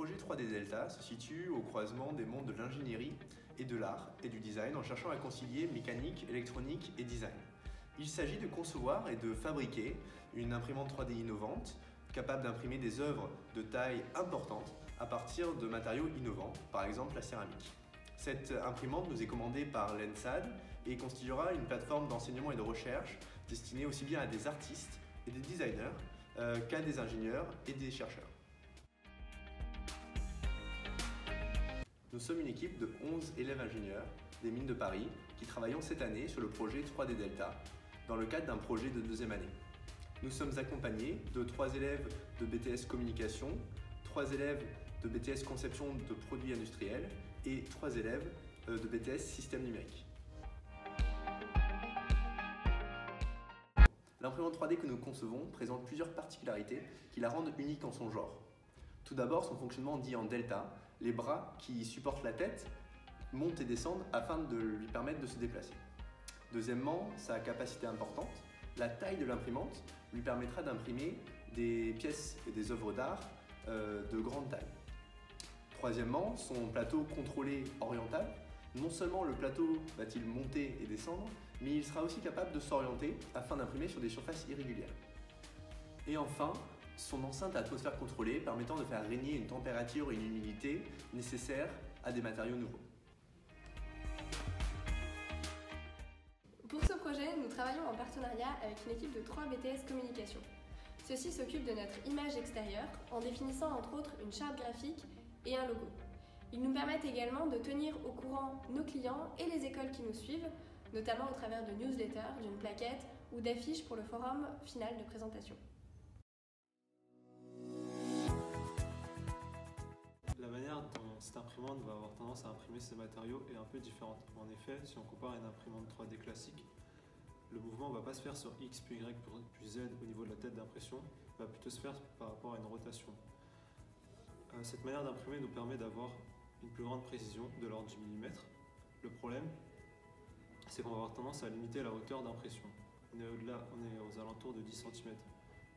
projet 3D Delta se situe au croisement des mondes de l'ingénierie et de l'art et du design en cherchant à concilier mécanique, électronique et design. Il s'agit de concevoir et de fabriquer une imprimante 3D innovante capable d'imprimer des œuvres de taille importante à partir de matériaux innovants, par exemple la céramique. Cette imprimante nous est commandée par l'ENSAD et constituera une plateforme d'enseignement et de recherche destinée aussi bien à des artistes et des designers qu'à des ingénieurs et des chercheurs. Nous sommes une équipe de 11 élèves ingénieurs des mines de Paris qui travaillons cette année sur le projet 3D Delta dans le cadre d'un projet de deuxième année. Nous sommes accompagnés de 3 élèves de BTS Communication, 3 élèves de BTS Conception de produits industriels et 3 élèves de BTS Système numérique. L'imprimante 3D que nous concevons présente plusieurs particularités qui la rendent unique en son genre. Tout d'abord, son fonctionnement dit en delta, les bras qui supportent la tête montent et descendent afin de lui permettre de se déplacer. Deuxièmement, sa capacité importante, la taille de l'imprimante lui permettra d'imprimer des pièces et des œuvres d'art de grande taille. Troisièmement, son plateau contrôlé oriental. Non seulement le plateau va-t-il monter et descendre, mais il sera aussi capable de s'orienter afin d'imprimer sur des surfaces irrégulières. Et enfin, son enceinte à atmosphère contrôlée permettant de faire régner une température et une humidité nécessaires à des matériaux nouveaux. Pour ce projet, nous travaillons en partenariat avec une équipe de 3 BTS Communication. Ceux-ci s'occupent de notre image extérieure en définissant entre autres une charte graphique et un logo. Ils nous permettent également de tenir au courant nos clients et les écoles qui nous suivent, notamment au travers de newsletters, d'une plaquette ou d'affiches pour le forum final de présentation. La manière dont cette imprimante va avoir tendance à imprimer ces matériaux est un peu différente. En effet, si on compare à une imprimante 3D classique, le mouvement ne va pas se faire sur X puis Y puis Z au niveau de la tête d'impression, il va plutôt se faire par rapport à une rotation. Cette manière d'imprimer nous permet d'avoir une plus grande précision de l'ordre du millimètre. Le problème, c'est qu'on va avoir tendance à limiter la hauteur d'impression. On est aux alentours de 10 cm.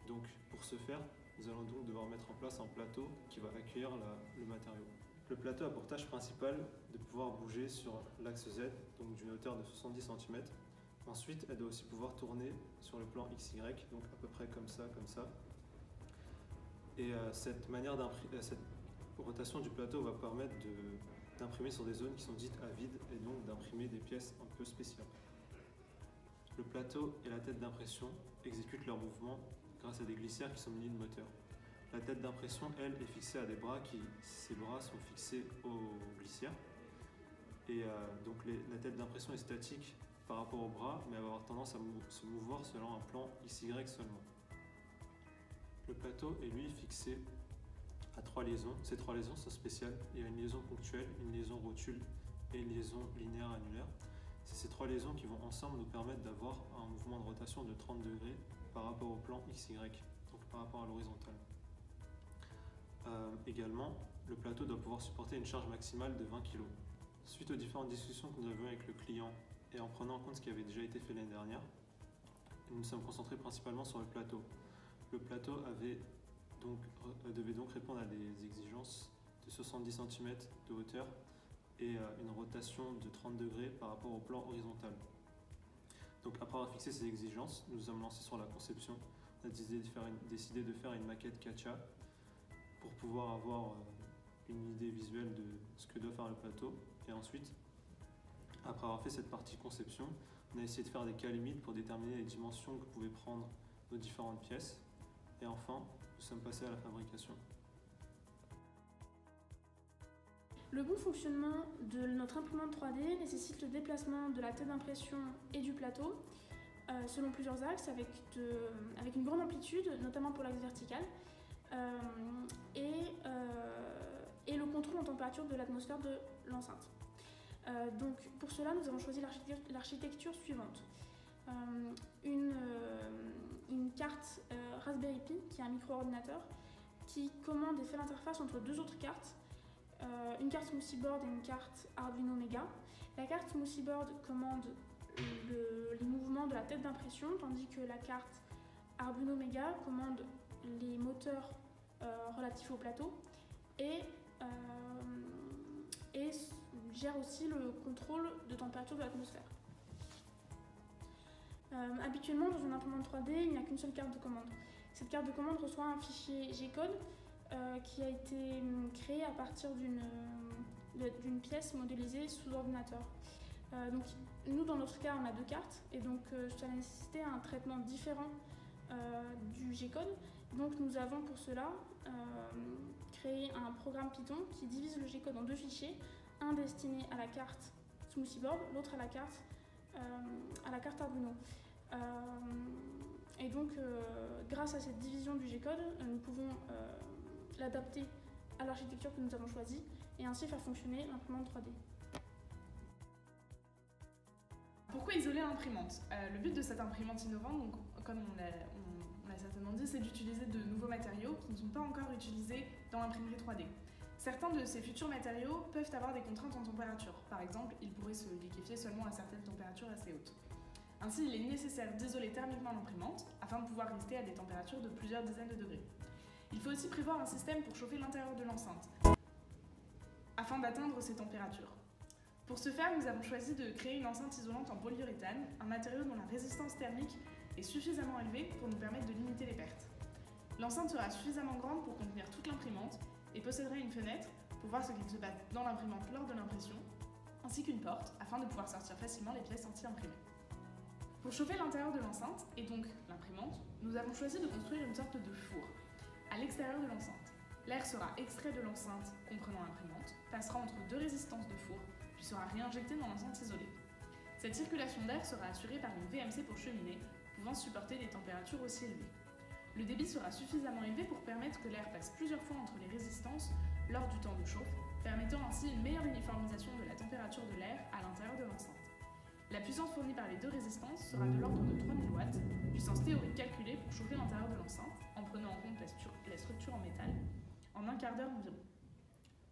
Donc pour ce faire, nous allons donc devoir mettre en place un plateau qui va accueillir le matériau. Le plateau a pour tâche principale de pouvoir bouger sur l'axe Z, donc d'une hauteur de 70 cm. Ensuite, elle doit aussi pouvoir tourner sur le plan XY, donc à peu près comme ça. Et cette rotation du plateau va permettre d'imprimer sur des zones qui sont dites à vide et donc d'imprimer des pièces un peu spéciales. Le plateau et la tête d'impression exécutent leurs mouvements grâce à des glissières qui sont munis de moteurs. La tête d'impression, elle, est fixée à des bras ces bras sont fixés aux glissières. Et donc la tête d'impression est statique par rapport aux bras, mais elle va avoir tendance à se mouvoir selon un plan XY seulement. Le plateau est lui fixé à 3 liaisons. Ces 3 liaisons sont spéciales. Il y a une liaison ponctuelle, une liaison rotule et une liaison linéaire annulaire. C'est ces 3 liaisons qui vont ensemble nous permettre d'avoir un mouvement de rotation de 30 degrés par rapport au plan XY, donc par rapport à l'horizontale. Également, le plateau doit pouvoir supporter une charge maximale de 20 kg. Suite aux différentes discussions que nous avons avec le client et en prenant en compte ce qui avait déjà été fait l'année dernière, nous nous sommes concentrés principalement sur le plateau. Le plateau devait donc répondre à des exigences de 70 cm de hauteur et une rotation de 30 degrés par rapport au plan horizontal. Donc après avoir fixé ces exigences, nous nous sommes lancés sur la conception. On a décidé de faire une maquette CATIA pour pouvoir avoir une idée visuelle de ce que doit faire le plateau. Et ensuite, après avoir fait cette partie conception, on a essayé de faire des cas limites pour déterminer les dimensions que pouvaient prendre nos différentes pièces. Et enfin, nous sommes passés à la fabrication. Le bon fonctionnement de notre imprimante 3D nécessite le déplacement de la tête d'impression et du plateau selon plusieurs axes avec une grande amplitude, notamment pour l'axe vertical, et le contrôle en température de l'atmosphère de l'enceinte. Donc pour cela, nous avons choisi l'architecture suivante. Une carte Raspberry Pi, qui est un micro-ordinateur, qui commande et fait l'interface entre 2 autres cartes, une carte Smoothie Board et une carte Arduino Mega. La carte Smoothie Board commande les mouvements de la tête d'impression, tandis que la carte Arduino Mega commande les moteurs relatifs au plateau et gère aussi le contrôle de température de l'atmosphère. Habituellement, dans une imprimante 3D, il n'y a qu'une seule carte de commande. Cette carte de commande reçoit un fichier G-code qui a été créé à partir d'une pièce modélisée sous ordinateur. Donc, nous, dans notre cas, on a 2 cartes, et donc ça a nécessité un traitement différent du G-code. Donc, nous avons pour cela créé un programme Python qui divise le G-code en 2 fichiers, un destiné à la carte Smoothie-Board, l'autre à la carte Arduino. Et donc, grâce à cette division du G-code, nous pouvons l'adapter à l'architecture que nous avons choisie et ainsi faire fonctionner l'imprimante 3D. Pourquoi isoler l'imprimante? Le but de cette imprimante innovante, donc, comme on l'a certainement dit, c'est d'utiliser de nouveaux matériaux qui ne sont pas encore utilisés dans l'imprimerie 3D. Certains de ces futurs matériaux peuvent avoir des contraintes en température. Par exemple, ils pourraient se liquéfier seulement à certaines températures assez hautes. Ainsi, il est nécessaire d'isoler thermiquement l'imprimante afin de pouvoir rester à des températures de plusieurs dizaines de degrés. Il faut aussi prévoir un système pour chauffer l'intérieur de l'enceinte afin d'atteindre ces températures. Pour ce faire, nous avons choisi de créer une enceinte isolante en polyuréthane, un matériau dont la résistance thermique est suffisamment élevée pour nous permettre de limiter les pertes. L'enceinte sera suffisamment grande pour contenir toute l'imprimante et posséderait une fenêtre pour voir ce qu'il se passe dans l'imprimante lors de l'impression, ainsi qu'une porte afin de pouvoir sortir facilement les pièces anti-imprimées. Pour chauffer l'intérieur de l'enceinte, et donc l'imprimante, nous avons choisi de construire une sorte de four à l'extérieur de l'enceinte. L'air sera extrait de l'enceinte comprenant l'imprimante, passera entre 2 résistances de four, puis sera réinjecté dans l'enceinte isolée. Cette circulation d'air sera assurée par une VMC pour cheminée, pouvant supporter des températures aussi élevées. Le débit sera suffisamment élevé pour permettre que l'air passe plusieurs fois entre les résistances lors du temps de chauffe, permettant ainsi une meilleure uniformisation de la température de l'air à l'intérieur de l'enceinte. La puissance fournie par les 2 résistances sera de l'ordre de 3000 watts, puissance théorique calculée pour chauffer l'intérieur de l'enceinte, en prenant en compte la structure en métal, en un quart d'heure environ.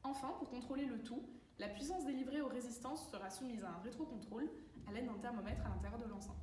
Enfin, pour contrôler le tout, la puissance délivrée aux résistances sera soumise à un rétrocontrôle à l'aide d'un thermomètre à l'intérieur de l'enceinte.